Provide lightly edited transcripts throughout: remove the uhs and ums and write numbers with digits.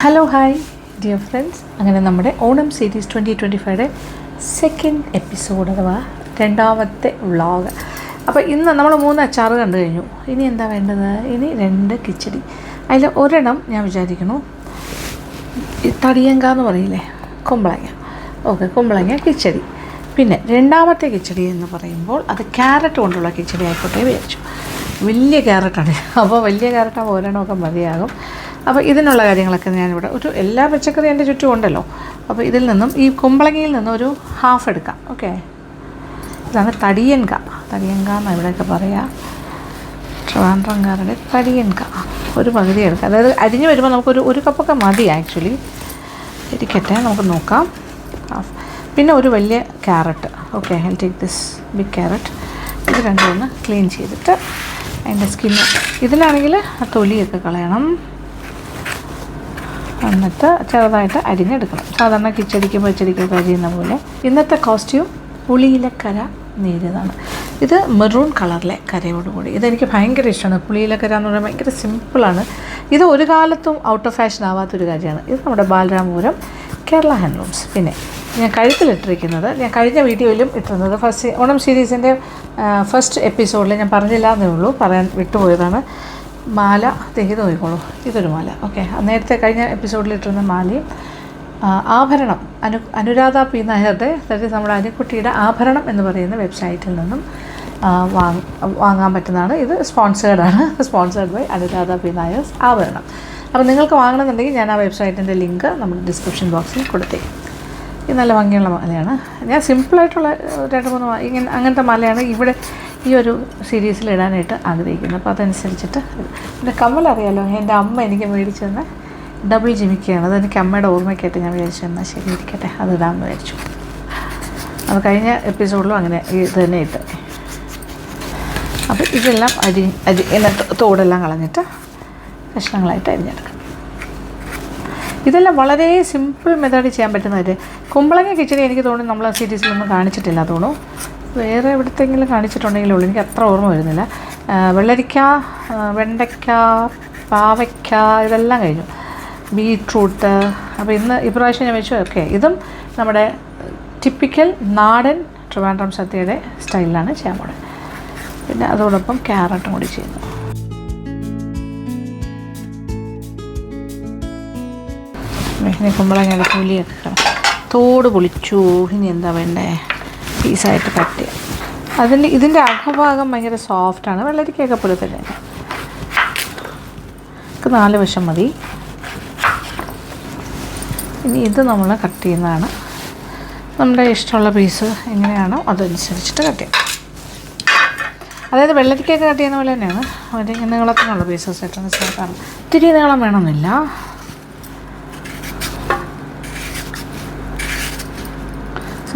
Hello hi dear friends, അങ്ങനെ നമ്മുടെ Onam series 2025 second episode അഥവാ രണ്ടാമത്തെ വ്ളോഗ്. അപ്പോൾ ഇന്ന് നമ്മൾ 3 അച്ചാറ് കണ്ടു കഴിഞ്ഞു. ഇനി എന്താ വേണ്ടത്? ഇനി 2 കിച്ചടി. അതിൽ ഒരെണ്ണം ഞാൻ വിചാരിക്കുന്നു തടിയങ്ക എന്ന് പറയില്ലേ, കുമ്പളങ്ങ. ഓക്കെ, കുമ്പളങ്ങ കിച്ചടി. പിന്നെ രണ്ടാമത്തെ കിച്ചടി എന്ന് പറയുമ്പോൾ അത് ക്യാരറ്റ് കൊണ്ടുള്ള കിച്ചടി ആയിക്കോട്ടെ വിചാരിച്ചു. വലിയ ക്യാരറ്റാണ്, അപ്പോൾ വലിയ ക്യാരറ്റാകുമ്പോൾ ഒരെണ്ണമൊക്കെ മതിയാകും. അപ്പോൾ ഇതിനുള്ള കാര്യങ്ങളൊക്കെ ഞാനിവിടെ എല്ലാ പച്ചക്കറി എൻ്റെ ചുറ്റും ഉണ്ടല്ലോ. അപ്പോൾ ഇതിൽ നിന്നും ഈ കുമ്പളങ്ങയിൽ നിന്നും ഒരു ഹാഫ് എടുക്കാം. ഓക്കെ, ഇതാണ് തടിയൻക. തടിയൻക എന്നാണ് ഇവിടെയൊക്കെ പറയാം, ട്രിവാൻഡ്രംകാരുടെ തടിയൻക. ഒരു പകുതി എടുക്കാം, അതായത് അരിഞ്ഞ് വരുമ്പോൾ നമുക്കൊരു കപ്പൊക്കെ മതി ആക്ച്വലി. ഇരിക്കട്ടെ, നമുക്ക് നോക്കാം. ഹാഫ്. പിന്നെ ഒരു വലിയ carrot. Okay, I take this big carrot. ഇത് രണ്ടും ഒന്ന് ക്ലീൻ ചെയ്തിട്ട് അതിൻ്റെ സ്കിന്ന്, ഇതിലാണെങ്കിൽ ആ തൊലിയൊക്കെ കളയണം, എന്നിട്ട് ചെറുതായിട്ട് അരിഞ്ഞെടുക്കണം. സാധാരണ കിച്ചടിക്കും പച്ചടിക്കൊക്കെ അരിയുന്ന പോലെ. ഇന്നത്തെ കോസ്റ്റ്യൂം പുളിയിലക്കര നേരിയതാണ്. ഇത് മെറൂൺ കളറിലെ കരയോടുകൂടി. ഇതെനിക്ക് ഭയങ്കര ഇഷ്ടമാണ്. പുളിയിലക്കര എന്ന് പറയുമ്പോൾ ഭയങ്കര സിമ്പിളാണ്. ഇത് ഒരു കാലത്തും ഔട്ട് ഓഫ് ഫാഷൻ ആവാത്തൊരു കാര്യമാണ്. ഇത് നമ്മുടെ ബാലരാമപുരം കേരള ഹാൻഡ്ലൂംസ്. പിന്നെ ഞാൻ കഴുത്തിലിട്ടിരിക്കുന്നത്, ഞാൻ കഴിഞ്ഞ വീഡിയോയിലും ഇട്ടിരുന്നത്, ഓണം സീരീസിൻ്റെ ഫസ്റ്റ് എപ്പിസോഡിൽ ഞാൻ പറഞ്ഞില്ല എന്നേ ഉള്ളൂ, പറയാൻ വിട്ടുപോയതാണ്. മാല തെയ്ത് പോയിക്കോളൂ, ഇതൊരു മാല. ഓക്കെ, നേരത്തെ കഴിഞ്ഞ എപ്പിസോഡിലിട്ടിരുന്ന മാലയും ആഭരണം അനുരാധ പി നായരുടെ, അതായത് നമ്മുടെ അനുക്കുട്ടിയുടെ ആഭരണം എന്ന് പറയുന്ന വെബ്സൈറ്റിൽ നിന്നും വാങ്ങാൻ പറ്റുന്നതാണ്. ഇത് sponsored by Anuradha P Nair ആഭരണം. അപ്പോൾ നിങ്ങൾക്ക് വാങ്ങണമെന്നുണ്ടെങ്കിൽ ഞാൻ ആ വെബ്സൈറ്റിൻ്റെ ലിങ്ക് നമ്മുടെ ഡിസ്ക്രിപ്ഷൻ ബോക്സിൽ കൊടുത്തേക്കും. ഇത് നല്ല ഭംഗിയുള്ള മാലയാണ്. ഞാൻ സിമ്പിളായിട്ടുള്ള 2-3 അങ്ങനത്തെ മാലയാണ് ഇവിടെ ഈ ഒരു സീരീസിൽ ഇടാനായിട്ട് ആഗ്രഹിക്കുന്നത്. അപ്പോൾ അതനുസരിച്ചിട്ട് എൻ്റെ കമ്മൽ അറിയാമല്ലോ, എൻ്റെ അമ്മ എനിക്ക് മേടിച്ചു തന്ന ഡബിൾ ജിമിക്കയാണ്. അതെനിക്ക് അമ്മയുടെ ഓർമ്മയ്ക്കായിട്ട് ഞാൻ വിചാരിച്ചു എന്നാൽ ശരി ഇരിക്കട്ടെ, അത് ഇടാമെന്ന് വിചാരിച്ചു. അത് കഴിഞ്ഞ എപ്പിസോഡിലും അങ്ങനെ ഇത് തന്നെ ഇട്ട്. അപ്പോൾ ഇതെല്ലാം എന്നിട്ട് തോടെല്ലാം കളഞ്ഞിട്ട് കഷ്ണങ്ങളായിട്ട് അരിഞ്ഞെടുക്കണം. ഇതെല്ലാം വളരെ സിമ്പിൾ മെത്തേഡിൽ ചെയ്യാൻ പറ്റുന്നവർ. കുമ്പളങ്ങ കിച്ചടി എനിക്ക് തോന്നുന്നു നമ്മൾ ആ സീരീസിലൊന്നും കാണിച്ചിട്ടില്ല തോന്നുന്നു. വേറെ എവിടത്തെങ്കിലും കാണിച്ചിട്ടുണ്ടെങ്കിലുള്ളൂ, എനിക്ക് അത്ര ഓർമ്മ വരുന്നില്ല. വെള്ളരിക്ക, വെണ്ടയ്ക്ക, പാവയ്ക്ക ഇതെല്ലാം കഴിഞ്ഞു. ബീട്രൂട്ട്. അപ്പോൾ ഇപ്രാവശ്യം ഞാൻ വെച്ചു. ഓക്കെ, ഇതും നമ്മുടെ ടിപ്പിക്കൽ നാടൻ ട്രിവാൻഡ്രം സദ്യയുടെ സ്റ്റൈലിലാണ് ചെയ്യാൻ പോകുന്നത്. പിന്നെ അതോടൊപ്പം ക്യാരറ്റും കൂടി ചെയ്യുന്നു. ഇനി കുമ്പളങ്ങയുടെ തൊലിയൊക്കെ തോട് പൊളിച്ചു. ഇനി എന്താ വേണ്ടേ? പീസായിട്ട് കട്ട് ചെയ്യാം. ഇതിൻ്റെ അകഭാഗം ഭയങ്കര സോഫ്റ്റാണ്, വെള്ളരിക്കയൊക്കെ പോലെ തന്നെ. 4 വശം മതി. ഇനി ഇത് നമ്മൾ കട്ട് ചെയ്യുന്നതാണ്. നമ്മുടെ ഇഷ്ടമുള്ള പീസ് എങ്ങനെയാണോ അതനുസരിച്ചിട്ട് കട്ട് ചെയ്യാം. അതായത് വെള്ളരിക്കയൊക്കെ കട്ട് ചെയ്യുന്ന പോലെ തന്നെയാണ്. അവർ നീളത്തിനുള്ള പീസസ് ആയിട്ടാണ് ചേർക്കാറ്. ഇത്തിരി നീളം വേണമെന്നില്ല.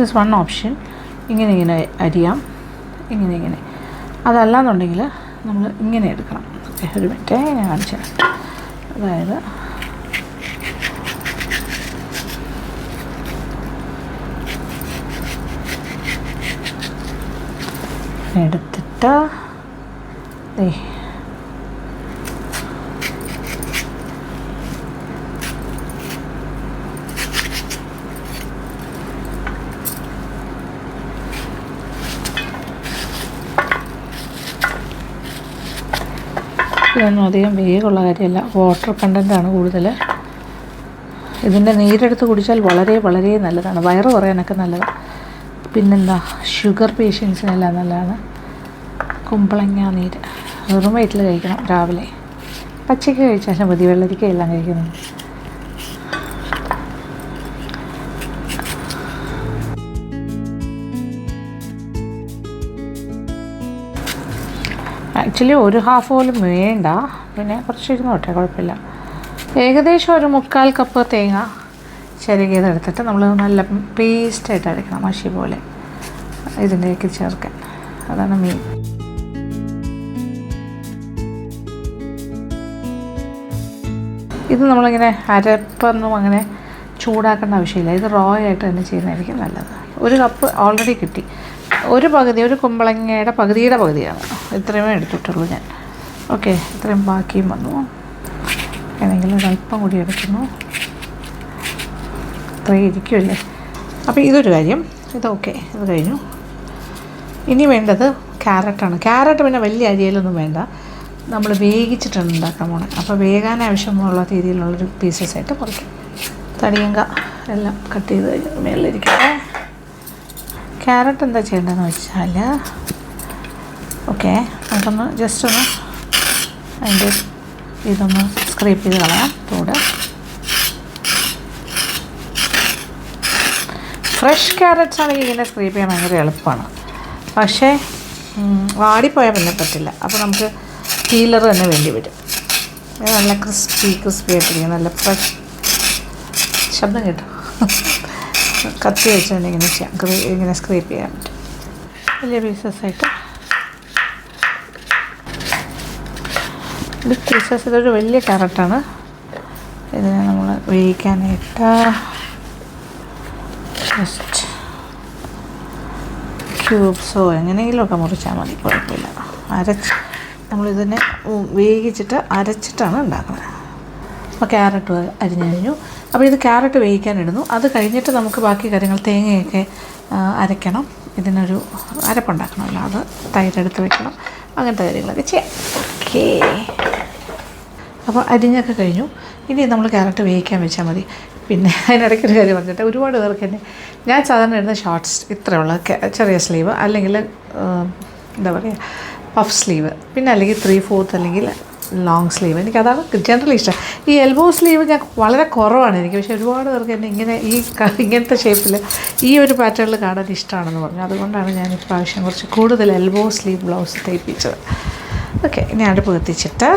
This one option. ഇങ്ങനെ അരിയാം, ഇങ്ങനെ. അതല്ലാന്നുണ്ടെങ്കിൽ നമ്മൾ ഇങ്ങനെ എടുക്കണം. ഓക്കെ, ഒരു മിനിറ്റ് ഞാൻ കാണിച്ചു തരാം. അതായത് എടുത്തിട്ട് ഇതൊന്നും അധികം വേഗമുള്ള കാര്യമല്ല, വാട്ടർ കണ്ടൻറ്റാണ് കൂടുതൽ. ഇതിൻ്റെ നീരെടുത്ത് കുടിച്ചാൽ വളരെ വളരെ നല്ലതാണ്, വയറ് കുറയാനൊക്കെ നല്ലതാണ്. പിന്നെന്താ, ഷുഗർ പേഷ്യൻസിനെല്ലാം നല്ലതാണ് കുമ്പളങ്ങ നീര്. വെറും വയറ്റിൽ കഴിക്കണം രാവിലെ. പച്ചയ്ക്ക് കഴിച്ചാലും മതി, വെള്ളരിക്കയെല്ലാം കഴിക്കുന്നത്. ആക്ച്വലി ഒരു ഹാഫ് പോലും വേണ്ട, പിന്നെ കുറച്ച് ഇരുന്നോട്ടെ, കുഴപ്പമില്ല. ഏകദേശം ഒരു 3/4 കപ്പ് തേങ്ങ ചിരകിയതെടുത്തിട്ട് നമ്മൾ നല്ല പേസ്റ്റായിട്ട് അരയ്ക്കണം, മഷി പോലെ ഇതിൻ്റെയൊക്കെ ചേർക്കാൻ. അതാണ് മെയിൻ. ഇത് നമ്മളിങ്ങനെ അരപ്പൊന്നും അങ്ങനെ ചൂടാക്കേണ്ട ആവശ്യമില്ല. ഇത് റോ ആയിട്ട് തന്നെ ചെയ്യുന്നതായിരിക്കും നല്ലത്. 1 കപ്പ് ഓൾറെഡി കിട്ടി. ഒരു കുമ്പളങ്ങയുടെ പകുതിയുടെ പകുതിയാണ്, ഇത്രയുമേ എടുത്തിട്ടുള്ളൂ ഞാൻ. ഓക്കെ, ഇത്രയും ബാക്കിയും വന്നു. ആണെങ്കിൽ ഒരല്പം കൂടി എടുക്കുന്നു. അത്രയും ഇരിക്കുമല്ലേ. അപ്പോൾ ഇതൊരു കാര്യം. ഇതൊക്കെ ഇത് കഴിഞ്ഞു. ഇനി വേണ്ടത് ക്യാരറ്റാണ്. ക്യാരറ്റ് പിന്നെ വലിയ അരിയിലൊന്നും വേണ്ട, നമ്മൾ വേവിച്ചിട്ടാണ് ഉണ്ടാക്കാൻ പോണത്. അപ്പോൾ വേകാൻ ആവശ്യമുള്ള രീതിയിലുള്ളൊരു പീസസായിട്ട് മുറിക്കും. തടിയങ്ക എല്ലാം കട്ട് ചെയ്ത് കഴിഞ്ഞ് മേളിലിരിക്കട്ടെ. ക്യാരറ്റ് എന്താ ചെയ്യേണ്ടതെന്ന് വെച്ചാൽ, ഓക്കെ, നമുക്കൊന്ന് ജസ്റ്റ് ഒന്ന് അതിൻ്റെ ഇതൊന്ന് സ്ക്രേപ്പ് ചെയ്ത് കളയാം. തോട് ഫ്രഷ് ക്യാരറ്റ്സ് ആണെങ്കിൽ ഇങ്ങനെ സ്ക്രേപ്പ് ചെയ്യാൻ ഭയങ്കര എളുപ്പമാണ്. പക്ഷേ വാടിപ്പോയാൽ പിന്നെ പറ്റില്ല. അപ്പോൾ നമുക്ക് പീലർ തന്നെ വേണ്ടി വരും. നല്ല ക്രിസ്പി ആയിട്ടിരിക്കും, നല്ല ഫ്രഷ്. ശബ്ദം കേട്ടോ, കത്തി വെച്ച് ഇങ്ങനെ ചെയ്യാം, ഇങ്ങനെ സ്ക്രേപ്പ് ചെയ്യാൻ പറ്റും. വലിയ പീസസായിട്ട് ബിഗ് പീസസ്. ഇതൊരു വലിയ ക്യാരറ്റാണ്. ഇതിനെ നമ്മൾ വേവിക്കാനായിട്ട് ജസ്റ്റ് ക്യൂബ്സോ എങ്ങനെയെങ്കിലുമൊക്കെ മുറിച്ചാൽ മതി, കുഴപ്പമില്ല. നമ്മളിതിനെ വേവിച്ചിട്ട് അരച്ചിട്ടാണ് ഉണ്ടാക്കുന്നത്. അപ്പോൾ ക്യാരറ്റ് അരിഞ്ഞു കഴിഞ്ഞു. അപ്പോൾ ഇത് ക്യാരറ്റ് വേവിക്കാനിടുന്നു. അത് കഴിഞ്ഞിട്ട് നമുക്ക് ബാക്കി കാര്യങ്ങൾ, തേങ്ങയൊക്കെ അരയ്ക്കണം, ഇതിനൊരു അരപ്പുണ്ടാക്കണമല്ലോ, അത് തൈരെടുത്ത് വെക്കണം, അങ്ങനത്തെ കാര്യങ്ങളൊക്കെ ചെയ്യാം. ഓക്കേ, അപ്പോൾ അരിഞ്ഞൊക്കെ കഴിഞ്ഞു. ഇനി നമ്മൾ ക്യാരറ്റ് വേവിക്കാൻ വെച്ചാൽ മതി. പിന്നെ അതിനിടയ്ക്കൊരു കാര്യം പറഞ്ഞിട്ട്, ഒരുപാട് പേർക്ക് തന്നെ ഞാൻ സാധാരണ ഇടുന്ന ഷോർട്ട്സ് ഇത്രയുള്ള ചെറിയ സ്ലീവ്, അല്ലെങ്കിൽ എന്താ പറയുക പഫ് സ്ലീവ്, പിന്നെ അല്ലെങ്കിൽ 3/4 അല്ലെങ്കിൽ ലോങ് സ്ലീവ്. എനിക്കതാണ് ജനറലി ഇഷ്ടം. ഈ എൽബോ സ്ലീവ് ഞാൻ വളരെ കുറവാണ് എനിക്ക്, പക്ഷേ ഒരുപാട് പേർക്ക് എന്നെ ഇങ്ങനെ ഇങ്ങനത്തെ ഷേപ്പിൽ ഈ ഒരു പാറ്റേണിൽ കാണാൻ ഇഷ്ടമാണെന്ന് പറഞ്ഞു. അതുകൊണ്ടാണ് ഞാൻ ഇപ്രാവശ്യം കുറച്ച് കൂടുതൽ എൽബോ സ്ലീവ് ബ്ലൗസ് തയ്പ്പിച്ചത്. ഓക്കെ, ഇനി അടുപ്പ് കത്തിച്ചിട്ട്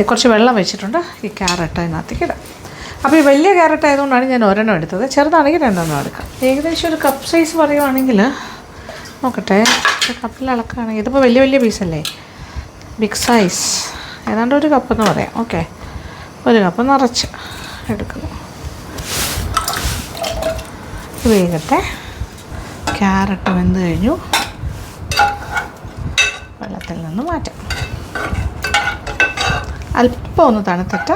കുറച്ച് വെള്ളം വെച്ചിട്ടുണ്ട്. ഈ ക്യാരറ്റ് അതിനകത്തേക്ക് ഇടാം. അപ്പോൾ ഈ വലിയ ക്യാരറ്റ് ആയതുകൊണ്ടാണ് ഞാൻ ഒരെണ്ണം എടുത്തത്, ചെറുതാണെങ്കിൽ രണ്ടെണ്ണം എടുക്കാം. ഏകദേശം ഒരു കപ്പ് സൈസ് പറയുവാണെങ്കിൽ, നോക്കട്ടെ, കപ്പിൽ അളക്കുകയാണെങ്കിൽ ഇതിപ്പോൾ വലിയ വലിയ പീസല്ലേ, ബിഗ് സൈസ്, ഏതാണ്ട് ഒരു കപ്പെന്ന് പറയാം. ഓക്കെ, ഒരു കപ്പ് നിറച്ച് എടുക്കുന്നു. വേഗത്തെ ക്യാരറ്റ് വെന്ത് കഴിഞ്ഞു, വെള്ളത്തിൽ നിന്ന് മാറ്റാം. അല്പം ഒന്ന് തണുത്തിട്ട്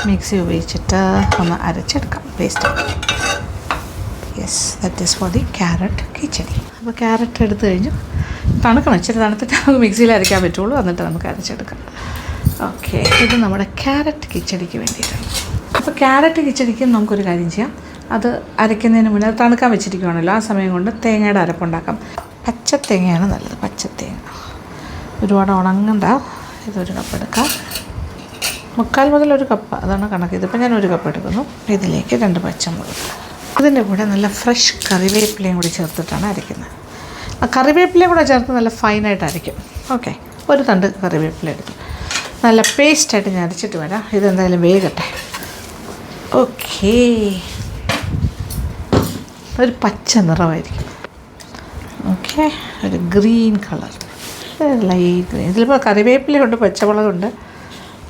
മിക്സി ഉപയോഗിച്ചിട്ട് ഒന്ന് അരച്ചെടുക്കാം, paste. Yes, that is for the carrot kichadi. അപ്പോൾ ക്യാരറ്റ് എടുത്തു കഴിഞ്ഞു, തണുക്കണം, ഇച്ചിരി തണുത്തിട്ട് നമുക്ക് മിക്സിയിൽ അരയ്ക്കാൻ പറ്റുള്ളൂ, എന്നിട്ട് നമുക്ക് അരച്ചെടുക്കാം. ഓക്കെ, ഇത് നമ്മുടെ ക്യാരറ്റ് കിച്ചടിക്ക് വേണ്ടിയിട്ടാണ്. അപ്പോൾ ക്യാരറ്റ് കിച്ചടിക്ക് നമുക്കൊരു കാര്യം ചെയ്യാം. അത് അരയ്ക്കുന്നതിന് മുന്നേ തണുക്കാൻ വെച്ചിരിക്കുകയാണല്ലോ, ആ സമയം കൊണ്ട് തേങ്ങയുടെ അരപ്പുണ്ടാക്കാം. പച്ചത്തേങ്ങയാണ് നല്ലത്, പച്ചത്തേങ്ങ. ഒരുപാട് ഉണങ്ങണ്ട. ഇതൊരു കപ്പ് എടുക്കാം, 3/4 മുതൽ 1 കപ്പ്, അതാണ് കണക്ക്. ഇതിപ്പോൾ ഞാൻ 1 കപ്പ് എടുക്കുന്നു. ഇതിലേക്ക് 2 പച്ചമുളക്, ഇതിൻ്റെ കൂടെ നല്ല ഫ്രഷ് കറിവേപ്പിലയും കൂടി ചേർത്തിട്ടാണ് അരയ്ക്കുന്നത്. ആ കറിവേപ്പിലയും കൂടെ ചേർത്ത് നല്ല ഫൈനായിട്ട് അരയ്ക്കും. ഓക്കെ, 1 തണ്ട് കറിവേപ്പില എടുത്തു. നല്ല പേസ്റ്റായിട്ട് ഞാൻ അരച്ചിട്ട് വരാം. ഇതെന്തായാലും വേഗട്ടെ. ഓക്കേ, ഒരു പച്ച നിറമായിരിക്കും. ഓക്കെ, ഒരു ഗ്രീൻ കളർ, ലൈറ്റ് ഗ്രീൻ. ഇതിലിപ്പോൾ കറിവേപ്പിലയുണ്ട്, പച്ചമുളകുണ്ട്,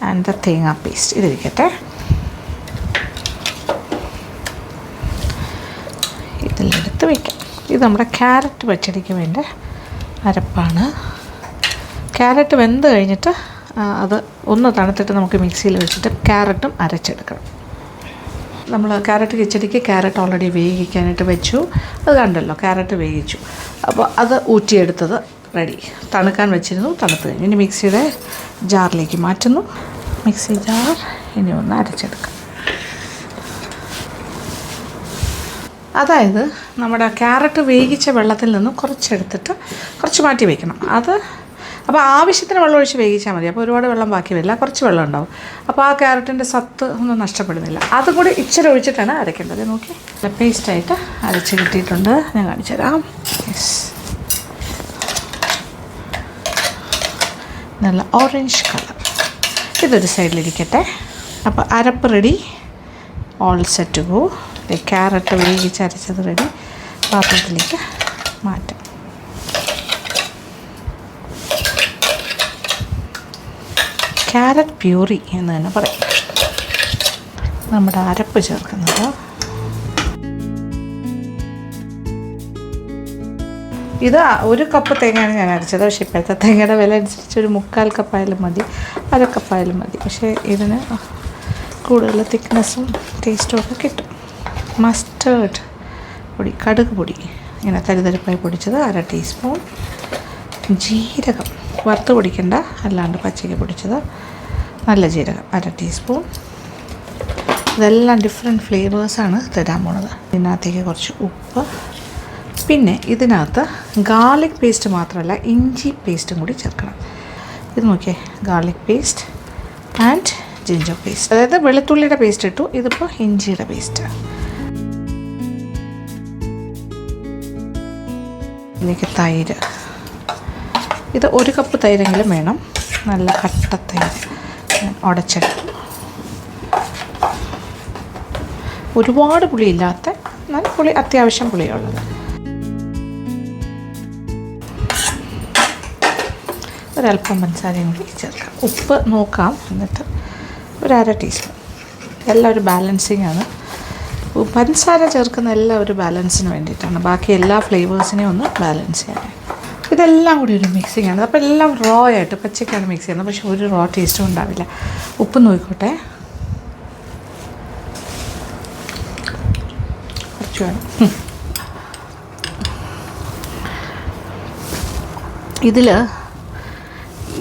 ആൻഡ് ദ തേങ്ങ പേസ്റ്റ്. ഇതിരിക്കട്ടെ. ഇതിലെടുത്ത് വയ്ക്കാം. ഇത് നമ്മുടെ ക്യാരറ്റ് പച്ചടിക്ക് വേണ്ട അരപ്പാണ്. ക്യാരറ്റ് വെന്ത് കഴിഞ്ഞിട്ട് അത് ഒന്ന് തണുത്തിട്ട് നമുക്ക് മിക്സിയിൽ വെച്ചിട്ട് ക്യാരറ്റും അരച്ചെടുക്കണം. നമ്മൾ ക്യാരറ്റ് കിച്ചടിക്ക് ക്യാരറ്റ് ഓൾറെഡി വേവിക്കാനായിട്ട് വെച്ചു. അത് കണ്ടല്ലോ, ക്യാരറ്റ് വേവിച്ചു. അപ്പോൾ അത് ഊറ്റിയെടുത്തത് റെഡി. തണുക്കാൻ വെച്ചിരുന്നു, തണുത്ത് കഴിഞ്ഞു. ഇനി മിക്സിയുടെ ജാറിലേക്ക് മാറ്റുന്നു. മിക്സി ജാർ ഇനി ഒന്ന് അരച്ചെടുക്കാം. അതായത് നമ്മുടെ ക്യാരറ്റ് വേവിച്ച വെള്ളത്തിൽ നിന്നും കുറച്ചെടുത്തിട്ട് കുറച്ച് മാറ്റി വയ്ക്കണം. അത് അപ്പോൾ ആവശ്യത്തിന് വെള്ളം ഒഴിച്ച് വേവിച്ചാൽ മതി. അപ്പോൾ ഒരുപാട് വെള്ളം ബാക്കി വരില്ല, കുറച്ച് വെള്ളം ഉണ്ടാവും. അപ്പോൾ ആ ക്യാരറ്റിൻ്റെ സത്ത് ഒന്നും നഷ്ടപ്പെടുന്നില്ല. അതും കൂടി ഇച്ചിരി ഒഴിച്ചിട്ടാണ് അരയ്ക്കേണ്ടത്. നോക്കി, പേസ്റ്റായിട്ട് അരച്ച് കിട്ടിയിട്ടുണ്ട്. ഞാൻ കാണിച്ചു തരാം. യെസ്, നല്ല ഓറഞ്ച് കളർ. ഇതൊരു സൈഡിലിരിക്കട്ടെ. അപ്പോൾ അരപ്പ് ready, all set go. Carrot വേവിച്ച് അരച്ചത് റെഡി. പാത്രത്തിലേക്ക് മാറ്റാം. ക്യാരറ്റ് പ്യൂറി എന്ന് തന്നെ പറയും. നമ്മുടെ അരപ്പ് ചേർക്കുന്നത്, ഇത് 1 കപ്പ് തേങ്ങയാണ് ഞാൻ അരച്ചത്. പക്ഷേ ഇപ്പോഴത്തെ തേങ്ങയുടെ വില അനുസരിച്ച് ഒരു 3/4 കപ്പായാലും മതി, 1/2 കപ്പായാലും മതി. പക്ഷേ ഇതിന് കൂടുതൽ തിക്നെസ്സും ടേസ്റ്റും ഒക്കെ കിട്ടും. മസ്റ്റേർഡ് പൊടി, കടുക് പൊടി ഇങ്ങനെ തരിതരിപ്പായി പൊടിച്ചത് 1/2 ടീസ്പൂൺ. ജീരകം വറുത്ത് പൊടിക്കണ്ട, അല്ലാണ്ട് പച്ചയ്ക്ക് പൊടിച്ചത് നല്ല ജീരകം 1/2 ടീസ്പൂൺ. ഇതെല്ലാം ഡിഫറെൻറ്റ് ഫ്ലേവേഴ്സാണ് തരാൻ പോണത്. ഇതിനകത്തേക്ക് കുറച്ച് ഉപ്പ്. പിന്നെ ഇതിനകത്ത് ഗാർലിക് പേസ്റ്റ് മാത്രമല്ല ഇഞ്ചി പേസ്റ്റും കൂടി ചേർക്കണം. ഇത് നോക്കിയേ, garlic paste and ginger paste, അതായത് വെളുത്തുള്ളിയുടെ പേസ്റ്റ് ഇട്ടു, ഇതിപ്പോൾ ഇഞ്ചിയുടെ പേസ്റ്റ്. ഇതിലേക്ക് തൈര്, ഇത് 1 കപ്പ് തൈരെങ്കിലും വേണം, നല്ല കട്ട തൈര് ഉടച്ചെടുക്കും. ഒരുപാട് പുളിയില്ലാത്ത, എന്നാൽ പുളി അത്യാവശ്യം പുളിയുള്ളത്. ഒരല്പം പഞ്ചസാരയും കൂടി ചേർക്കാം. ഉപ്പ് നോക്കാം, എന്നിട്ട് 1/2 ടീസ്പൂൺ. എല്ലാം ഒരു ബാലൻസിങ് ആണ്. പഞ്ചസാര ചേർക്കുന്ന എല്ലാം ഒരു ബാലൻസിന് വേണ്ടിയിട്ടാണ്, ബാക്കി എല്ലാ ഫ്ലേവേഴ്സിനെയും ഒന്ന് ബാലൻസ് ചെയ്യാൻ. ഇതെല്ലാം കൂടി ഒരു മിക്സിങ് ആണ്. അപ്പോൾ എല്ലാം റോ ആയിട്ട് പച്ചക്കാണ് മിക്സ് ചെയ്യുന്നത്, പക്ഷെ ഒരു റോ ടേസ്റ്റും ഉണ്ടാവില്ല. ഉപ്പ് നോക്കിക്കോട്ടെ, കുറച്ച് വേണം.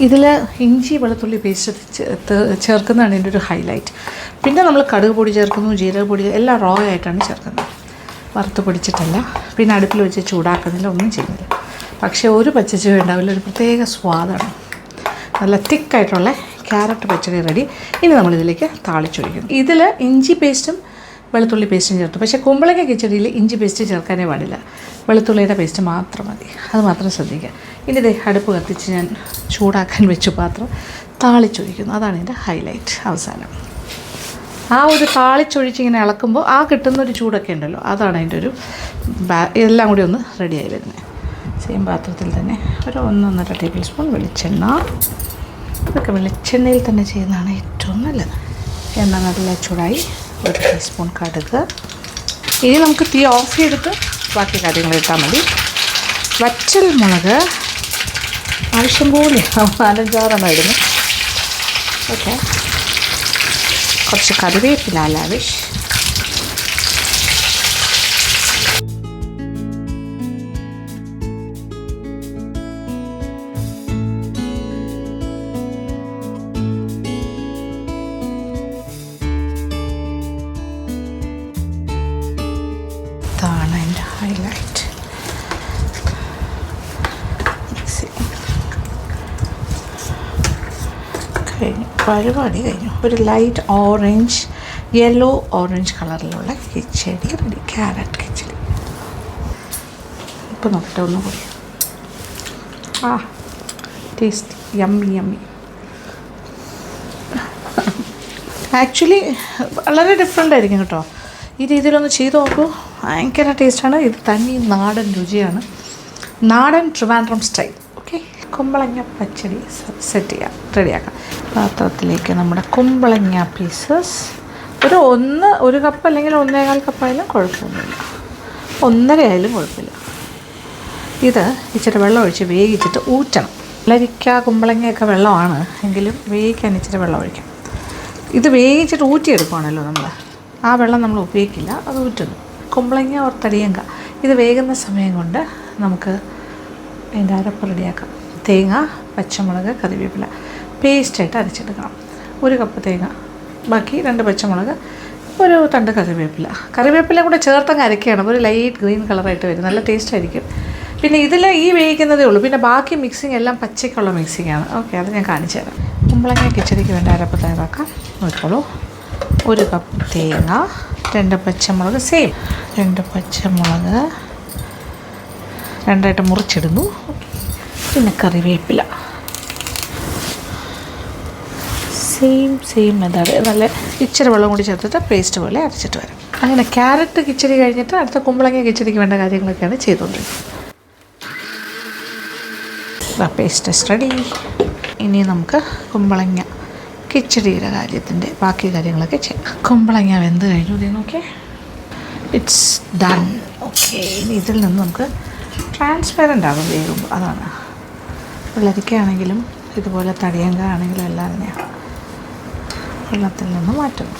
ഇതിൽ ഇഞ്ചി വെളുത്തുള്ളി പേസ്റ്റ് ചേർക്കുന്നതാണ് ഇതിൻ്റെ ഒരു ഹൈലൈറ്റ്. പിന്നെ നമ്മൾ കടുക് പൊടി ചേർക്കുന്നു, ജീരക പൊടി, എല്ലാം റോ ആയിട്ടാണ് ചേർക്കുന്നത്, വറുത്ത് പൊടിച്ചിട്ടല്ല. പിന്നെ അടുപ്പിൽ വെച്ച് ചൂടാക്കുന്നില്ല, ഒന്നും ചെയ്യുന്നില്ല. പക്ഷേ ഒരു പച്ചച്ചി ഉണ്ടാവില്ല, ഒരു പ്രത്യേക സ്വാദാണ്. നല്ല തിക്കായിട്ടുള്ള ക്യാരറ്റ് പച്ചടി റെഡി. ഇനി നമ്മളിതിലേക്ക് താളിച്ചൊഴിക്കുന്നു. ഇതിൽ ഇഞ്ചി പേസ്റ്റും വെളുത്തുള്ളി പേസ്റ്റും ചേർത്തു. പക്ഷേ കുമ്പളങ്ങ കിച്ചടിയിൽ ഇഞ്ചി പേസ്റ്റ് ചേർക്കാനേ പാടില്ല, വെളുത്തുള്ളിയുടെ പേസ്റ്റ് മാത്രം മതി. അത് മാത്രം ശ്രദ്ധിക്കുക. ഇനി ഇതേ അടുപ്പ് കത്തിച്ച് ഞാൻ ചൂടാക്കാൻ വെച്ചു പാത്രം, താളിച്ചൊഴിക്കുന്നു. അതാണ് ഇതിൻ്റെ ഹൈലൈറ്റ്. അവസാനം ആ ഒരു താളിച്ചൊഴിച്ചിങ്ങനെ ഇളക്കുമ്പോൾ ആ കിട്ടുന്നൊരു ചൂടൊക്കെ ഉണ്ടല്ലോ, അതാണ് അതിൻ്റെ ഒരു എല്ലാം കൂടി ഒന്ന് റെഡിയായി വരുന്നത്. സെയിം പാത്രത്തിൽ തന്നെ ഒരു 1-1.5 ടേബിൾ സ്പൂൺ വെളിച്ചെണ്ണ. ഇതൊക്കെ വെളിച്ചെണ്ണയിൽ തന്നെ ചെയ്യുന്നതാണ് ഏറ്റവും നല്ലത്. എണ്ണ നല്ല ചൂടായി. 1 ടീസ്പൂൺ കടുക്. ഇനി നമുക്ക് തീ ഓഫ് ചെയ്തിട്ട് ബാക്കി കാര്യങ്ങൾ ഇട്ടാൽ മതി. വറ്റൽ മുളക് ആവശ്യം പോലെ 4-5 ഇടുന്നു. ഓക്കെ, കുറച്ച് കറിവേപ്പില ലാവിഷ്. ഇതാണ് എൻ്റെ ഹൈലൈറ്റ്. കഴിഞ്ഞു, പരിപാടി കഴിഞ്ഞു. ഒരു ലൈറ്റ് ഓറഞ്ച്, യെല്ലോ ഓറഞ്ച് കളറിലുള്ള കിച്ചടി റെഡി. ക്യാരറ്റ് കിച്ചടി. ഇപ്പോൾ നോക്കട്ടെ ഒന്നുകൂടി. Taste yummy yummy. ആക്ച്വലി വളരെ ഡിഫറെൻ്റ് ആയിരിക്കും കേട്ടോ. ഈ രീതിയിലൊന്ന് ചെയ്ത് നോക്കൂ, ഭയങ്കര ടേസ്റ്റാണ്. ഇത് തനി നാടൻ രുചിയാണ്, നാടൻ ട്രിവാൻഡ്രം സ്റ്റൈൽ. ഓക്കെ, കുമ്പളങ്ങ പച്ചടി സെറ്റ് ചെയ്യാം, റെഡിയാക്കാം. പാത്രത്തിലേക്ക് നമ്മുടെ കുമ്പളങ്ങ പീസസ് ഒരു 1 കപ്പ് അല്ലെങ്കിൽ 1.25 കപ്പായാലും കുഴപ്പമൊന്നുമില്ല, 1.5 ആയാലും കുഴപ്പമില്ല. ഇത് ഇച്ചിരി വെള്ളം ഒഴിച്ച് വേവിച്ചിട്ട് ഊറ്റണം. വെള്ളരിക്ക കുമ്പളങ്ങയൊക്കെ വെള്ളമാണ്, എങ്കിലും വേവിക്കാൻ ഇച്ചിരി വെള്ളം ഒഴിക്കാം. ഇത് വേവിച്ചിട്ട് ഊറ്റിയെടുക്കുകയാണല്ലോ നമ്മൾ, ആ വെള്ളം നമ്മൾ ഉപയോഗിക്കില്ല, അത് ഊറ്റുന്നു. കുമ്പളങ്ങ ഓർത്തടിയങ്ക ഇത് വേകുന്ന സമയം കൊണ്ട് നമുക്ക് അതിൻ്റെ അരപ്പ് റെഡിയാക്കാം. തേങ്ങ, പച്ചമുളക്, കറിവേപ്പില പേസ്റ്റായിട്ട് അരച്ചെടുക്കണം. 1 കപ്പ് തേങ്ങ, ബാക്കി 2 പച്ചമുളക്, 1 തണ്ട് കറിവേപ്പില കൂടെ ചേർത്തങ്ങ് അരക്കുകയാണ്. ഒരു ലൈറ്റ് ഗ്രീൻ കളറായിട്ട് വരും, നല്ല ടേസ്റ്റ് ആയിരിക്കും. പിന്നെ ഇതിൽ ഈ വേവിക്കുന്നതേ ഉള്ളൂ, പിന്നെ ബാക്കി മിക്സിങ് എല്ലാം പച്ചയ്ക്കുള്ള മിക്സിങ്ങാണ്. ഓക്കെ, അത് ഞാൻ കാണിച്ചു തരാം. കുമ്പളങ്ങ കിച്ചടിക്ക് വേണ്ട അരപ്പ് തയ്യാറാക്കാം. നോക്കോളൂ. 1 കപ്പ് തേങ്ങ, 2 പച്ചമുളക്, സെയിം 2 പച്ചമുളക് 2ആയിട്ട് മുറിച്ചിടുന്നു. പിന്നെ കറിവേപ്പില സെയിം മെത്തേഡ്. നല്ല ഇച്ചിരി വെള്ളം കൂടി ചേർത്തിട്ട് പേസ്റ്റ് പോലെ അരച്ചിട്ട് വരും. അങ്ങനെ ക്യാരറ്റ് കിച്ചടി കഴിഞ്ഞിട്ട് അടുത്ത കുമ്പളങ്ങ കിച്ചടിക്ക് വേണ്ട കാര്യങ്ങളൊക്കെയാണ് ചെയ്തുകൊണ്ടിരിക്കുന്നത്. Paste ready. ഇനി നമുക്ക് കുമ്പളങ്ങ കിച്ചടിയുടെ കാര്യത്തിൻ്റെ ബാക്കി കാര്യങ്ങളൊക്കെ ചെയ്യാം. കുമ്പളങ്ങ വെന്ത് കഴിഞ്ഞു, ഇത് നോക്കിയേ, ഇറ്റ്സ് ഡൺ. ഓക്കെ, ഇനി ഇതിൽ നിന്ന് നമുക്ക് ട്രാൻസ്പെറൻ്റ് ആകും വേകുമ്പോൾ. അതാണ് വെള്ളരിക്കയാണെങ്കിലും ഇതുപോലെ തടിയങ്ക ആണെങ്കിലും എല്ലാം തന്നെയാണ്. വെള്ളത്തിൽ നിന്ന് മാറ്റുന്നു.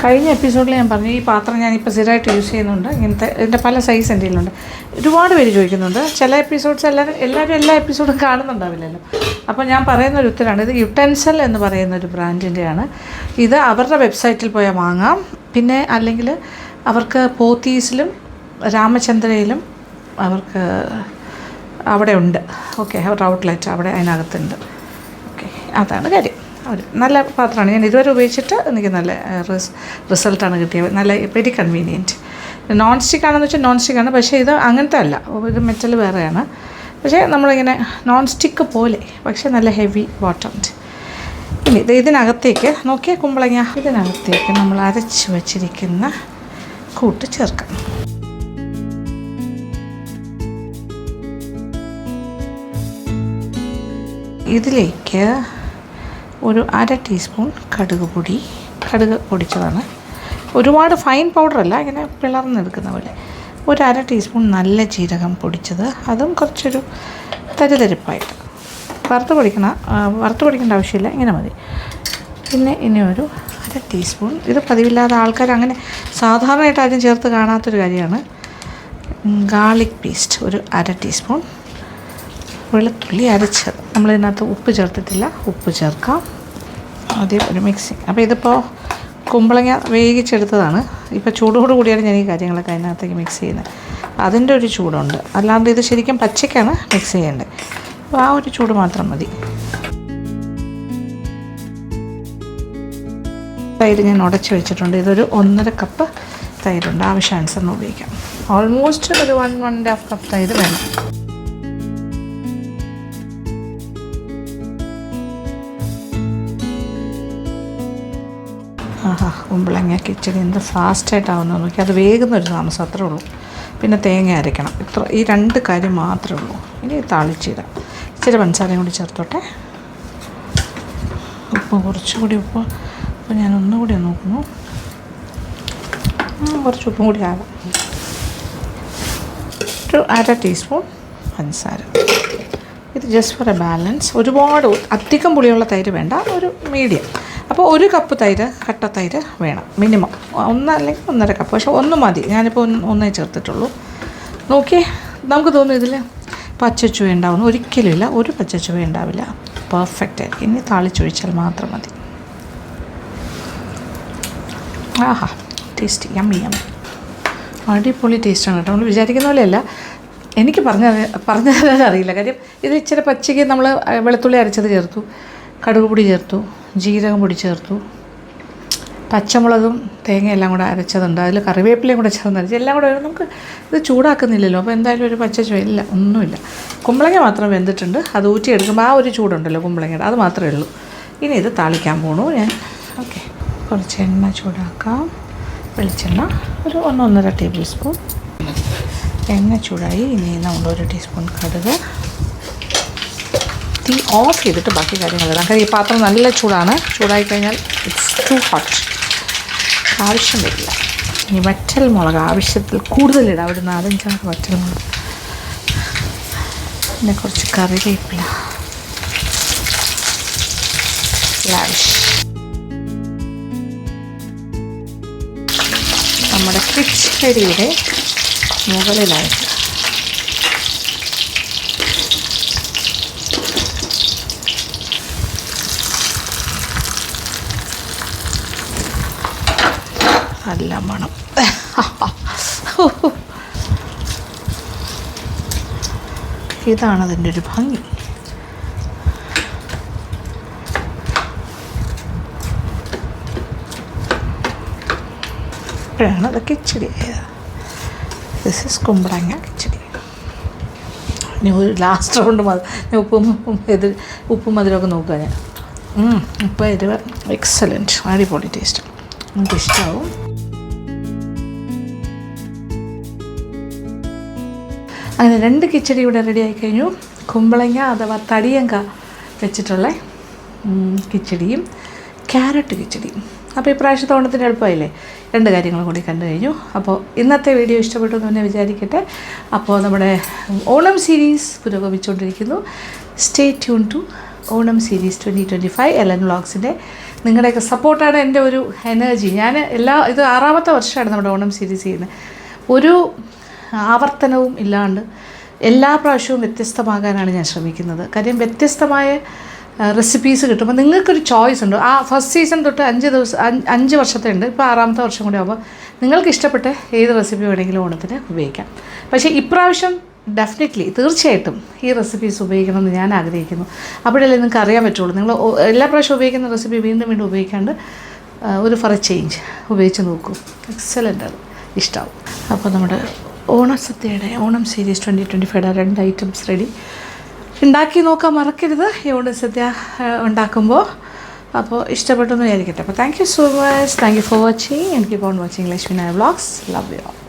കഴിഞ്ഞ എപ്പിസോഡിൽ ഞാൻ പറഞ്ഞു ഈ പാത്രം ഞാനിപ്പോൾ സ്ഥിരമായിട്ട് യൂസ് ചെയ്യുന്നുണ്ട്. ഇങ്ങനത്തെ ഇതിൻ്റെ പല സൈസ് എൻ്റെ കയ്യിലുണ്ട്. ഒരുപാട് പേര് ചോദിക്കുന്നുണ്ട്. ചില എപ്പിസോഡ്സ് എല്ലാവരും എല്ലാ എപ്പിസോഡും കാണുന്നുണ്ടാവില്ലല്ലോ. അപ്പോൾ ഞാൻ പറയുന്നൊരു ഉത്തരമാണ്. ഇത് യുട്ടൻസൽ എന്ന് പറയുന്നൊരു ബ്രാൻഡിൻ്റെയാണ്. ഇത് അവരുടെ വെബ്സൈറ്റിൽ പോയാൽ വാങ്ങാം. പിന്നെ അല്ലെങ്കിൽ അവർക്ക് പോത്തീസിലും രാമചന്ദ്രയിലും അവർക്ക് അവിടെ ഉണ്ട്. ഓക്കെ, അവരുടെ ഔട്ട്ലെറ്റ് അവിടെ അതിനകത്തുണ്ട്. ഓക്കെ, അതാണ് കാര്യം. നല്ല പാത്രമാണ്. ഞാൻ ഇതുവരെ ഉപയോഗിച്ചിട്ട് എനിക്ക് നല്ല റിസൾട്ടാണ് കിട്ടിയത്. നല്ല വെരി കൺവീനിയൻറ്റ്. നോൺ സ്റ്റിക്ക് ആണെന്ന് വെച്ചാൽ നോൺ സ്റ്റിക്കാണ്, പക്ഷേ ഇത് അങ്ങനത്തെ അല്ല. ഇത് മെറ്റൽ വേറെയാണ്. പക്ഷേ നമ്മളിങ്ങനെ നോൺ സ്റ്റിക്ക് പോലെ, പക്ഷേ നല്ല ഹെവി ബോട്ടംഡ്. ഇനി ഇതിനകത്തേക്ക് നോക്കിയാൽ കുമ്പളങ്ങ, ഇതിനകത്തേക്ക് നമ്മൾ അരച്ച് വച്ചിരിക്കുന്ന കൂട്ട് ചേർക്കാം. ഇതിലേക്ക് ഒരു 1/2 ടീസ്പൂൺ കടുക് പൊടിച്ചതാണ്. ഒരുപാട് ഫൈൻ പൗഡറല്ല, ഇങ്ങനെ പിളർന്നെടുക്കുന്ന പോലെ. ഒരു 1/2 ടീസ്പൂൺ നല്ല ജീരകം പൊടിച്ചത്, അതും കുറച്ചൊരു തരിതരിപ്പായിട്ട്. വറുത്ത് പൊടിക്കേണ്ട ആവശ്യമില്ല, ഇങ്ങനെ മതി. പിന്നെ ഇനി ഒരു 1/2 ടീസ്പൂൺ, ഇത് പതിവില്ലാതെ ആൾക്കാർ അങ്ങനെ സാധാരണയായിട്ട് ആരും ചേർത്ത് കാണാത്തൊരു കാര്യമാണ്, ഗാർലിക് പേസ്റ്റ് ഒരു 1/2 ടീസ്പൂൺ. വെളുത്തുള്ളി അരച്ചത്, നമ്മളിതിനകത്ത് ഉപ്പ് ചേർത്തിട്ടില്ല, ഉപ്പ് ചേർക്കാം. ആദ്യം ഒരു മിക്സിങ്. അപ്പോൾ ഇതിപ്പോൾ കുമ്പളങ്ങ വേവിച്ചെടുത്തതാണ്. ഇപ്പോൾ ചൂടോട് കൂടിയാണ് ഞാൻ ഈ കാര്യങ്ങളൊക്കെ അതിനകത്തേക്ക് മിക്സ് ചെയ്യുന്നത്. അതിൻ്റെ ഒരു ചൂടുണ്ട്, അല്ലാണ്ട് ഇത് ശരിക്കും പച്ചയ്ക്കാണ് മിക്സ് ചെയ്യേണ്ടത്. അപ്പോൾ ആ ഒരു ചൂട് മാത്രം മതി. തൈര് ഞാൻ ഉടച്ച് വെച്ചിട്ടുണ്ട്. ഇതൊരു 1.5 കപ്പ് തൈരുണ്ട്, ആവശ്യാനുസരണം ഉപയോഗിക്കാം. ഓൾമോസ്റ്റ് ഒരു 1-1.5 കപ്പ് തൈര് വേണം. കുമ്പളങ്ങ കിച്ചടി എന്ത് ഫാസ്റ്റായിട്ടാവുന്നു നോക്കി. അത് വേഗുന്നൊരു താമസം, അത്രേ ഉള്ളൂ. പിന്നെ തേങ്ങ അരയ്ക്കണം, ഈ 2 കാര്യം മാത്രമേ ഉള്ളൂ. ഇനി താളിച്ചിടാം. ഇച്ചിരി പഞ്ചസാരയും കൂടി ചേർത്തോട്ടെ. കുറച്ചുകൂടി ഉപ്പ് അപ്പോൾ ഞാൻ ഒന്നുകൂടി നോക്കുന്നു. കുറച്ച് ഉപ്പും കൂടി ആകാം. ഒരു 1/2 ടീസ്പൂൺ പഞ്ചസാര. ഇത് ജസ്റ്റ് ഫോർ എ ബാലൻസ്. ഒരുപാട് അധികം പുളിയുള്ള തൈര് വേണ്ട, ഒരു മീഡിയം. അപ്പോൾ 1 കപ്പ് തൈര്, കട്ട തൈര് വേണം മിനിമം. 1 അല്ലെങ്കിൽ 1.5 കപ്പ്, പക്ഷേ 1 മതി. ഞാനിപ്പോൾ 1 ചേർത്തിട്ടുള്ളൂ. നോക്കിയേ, നമുക്ക് തോന്നും ഇതിൽ പച്ചച്ചുവ ഉണ്ടാവുന്നു. ഒരിക്കലുമില്ല, ഒരു പച്ചച്ചുവ ഉണ്ടാവില്ല. പെർഫെക്റ്റ് ആയിരിക്കും. ഇനി താളിച്ചൊഴിച്ചാൽ മാത്രം മതി. ആഹാ, ടേസ്റ്റി, യമ്മി. അടിപൊളി ടേസ്റ്റാണ് കേട്ടോ. നമ്മൾ വിചാരിക്കുന്ന പോലെയല്ല. എനിക്ക് പറഞ്ഞു തരാൻ അറിയില്ല. കാര്യം ഇത് ഇച്ചിരി പച്ചയ്ക്ക് നമ്മൾ വെളുത്തുള്ളി അരച്ചത് ചേർത്തു, കടുക് പൊടി ചേർത്തു, ജീരകം പൊടി ചേർത്തു, പച്ചമുളകും തേങ്ങയെല്ലാം കൂടെ അരച്ചതുണ്ട്, അതിൽ കറിവേപ്പിലയും കൂടെ ചേർന്നരച്ച് എല്ലാം കൂടെ നമുക്ക് ഇത് ചൂടാക്കുന്നില്ലല്ലോ. അപ്പോൾ എന്തായാലും ഒരു പച്ച ചുവയില്ല, ഒന്നുമില്ല. കുമ്പളങ്ങ മാത്രം വെന്തിട്ടുണ്ട്. അത് ഊറ്റിയെടുക്കുമ്പോൾ ആ ഒരു ചൂടുണ്ടല്ലോ കുമ്പളങ്ങയുടെ, അത് മാത്രമേ ഉള്ളൂ. ഇനി ഇത് താളിക്കാൻ പോണു ഞാൻ. ഓക്കെ, കുറച്ച് എണ്ണ ചൂടാക്കാം. വെളിച്ചെണ്ണ ഒരു 1-1.5 ടേബിൾ സ്പൂൺ. എണ്ണ ചൂടായി. ഇനി നമ്മൾ 1 ടീസ്പൂൺ കടുക്. തീ ഓഫ് ചെയ്തിട്ട് ബാക്കി കാര്യങ്ങൾ ഇടാം. കാര്യം ഈ പാത്രം നല്ല ചൂടാണ്. ചൂടായി കഴിഞ്ഞാൽ ഇറ്റ്സ് ടു ഹോട്ട്, ആവശ്യം വരില്ല. ഇനി വറ്റൽ മുളക് ആവശ്യത്തിൽ കൂടുതലിടാം. ഒരു 4-5 വറ്റൽ മുളക്. പിന്നെ കുറച്ച് കറിവേപ്പില. ലാവിഷ്. നമ്മുടെ കിച്ചടിയുടെ മുകളിലായിട്ട് നല്ല മണം. ഇതാണ് അതിൻ്റെ ഒരു ഭംഗി. ഇപ്പോഴാണ് അത് കിച്ചടി ആയത്. ദിസ് ഇസ് കുമ്പളങ്ങ കിച്ചടി. ഇനി ഒരു ലാസ്റ്റ് റൗണ്ട് ഉപ്പും മധുരമൊക്കെ നോക്കുക ഞാൻ. ഇപ്പോൾ എരിവ് എക്സലൻറ്റ്, അടിപൊളി ടേസ്റ്റ്, എനിക്കിഷ്ടമാവും. അങ്ങനെ 2 കിച്ചടി ഇവിടെ റെഡി ആയി കഴിഞ്ഞു. കുമ്പളങ്ങ അഥവാ തടിയങ്ക വെച്ചിട്ടുള്ള കിച്ചടിയും ക്യാരറ്റ് കിച്ചടിയും. അപ്പോൾ ഇപ്രാവശ്യത്തെ ഓണത്തിന് എളുപ്പമായില്ലേ. 2 കാര്യങ്ങൾ കൂടി കണ്ടു കഴിഞ്ഞു. അപ്പോൾ ഇന്നത്തെ വീഡിയോ ഇഷ്ടപ്പെട്ടു എന്ന് തന്നെ വിചാരിക്കട്ടെ. അപ്പോൾ നമ്മുടെ ഓണം സീരീസ് പുരോഗമിച്ചുകൊണ്ടിരിക്കുന്നു. Stay tune to Onam series 2025 LN വ്ളോഗ്സിൻ്റെ നിങ്ങളുടെയൊക്കെ സപ്പോർട്ടാണ് എൻ്റെ ഒരു എനർജി. ഞാൻ ഇത് 6ാമത്തെ വർഷമാണ് നമ്മുടെ ഓണം സീരീസ് ചെയ്യുന്നത്. ഒരു ആവർത്തനവും ഇല്ലാണ്ട് എല്ലാ പ്രാവശ്യവും വ്യത്യസ്തമാകാനാണ് ഞാൻ ശ്രമിക്കുന്നത്. കാര്യം വ്യത്യസ്തമായ റെസിപ്പീസ് കിട്ടുമ്പോൾ നിങ്ങൾക്കൊരു ചോയ്സ് ഉണ്ട്. ആ ഫസ്റ്റ് സീസൺ തൊട്ട് 5 വർഷത്തെ ഉണ്ട്. ഇപ്പോൾ 6ാമത്തെ വർഷം കൂടി ആകുമ്പോൾ നിങ്ങൾക്ക് ഇഷ്ടപ്പെട്ട ഏത് റെസിപ്പി വേണമെങ്കിലും ഓണത്തിന് ഉപയോഗിക്കാം. പക്ഷേ ഇപ്രാവശ്യം ഡെഫിനറ്റ്ലി തീർച്ചയായിട്ടും ഈ റെസിപ്പീസ് ഉപയോഗിക്കണമെന്ന് ഞാൻ ആഗ്രഹിക്കുന്നു. അപ്പോഴല്ലേ നിങ്ങൾക്ക് അറിയാൻ പറ്റുള്ളൂ. നിങ്ങൾ എല്ലാ പ്രാവശ്യം ഉപയോഗിക്കുന്ന റെസിപ്പി വീണ്ടും വീണ്ടും ഉപയോഗിക്കാണ്ട് ഫോർ എ ചേഞ്ച് ഉപയോഗിച്ച് നോക്കൂ. എക്സലൻ്റ് ആണ്, ഇഷ്ടമാവും. അപ്പോൾ നമ്മുടെ ഓണസദ്യയുടെ ഓണം സീരീസ് 2025 2 ഐറ്റംസ് റെഡി. ഉണ്ടാക്കി നോക്കാൻ മറക്കരുത് ഈ ഓണസദ്യ ഉണ്ടാക്കുമ്പോൾ. അപ്പോൾ ഇഷ്ടപ്പെട്ടെന്ന് വിചാരിക്കട്ടെ. അപ്പോൾ thank you so much. Thank you for watching and keep on watching Lakshmi Nair vlogs. Love you all.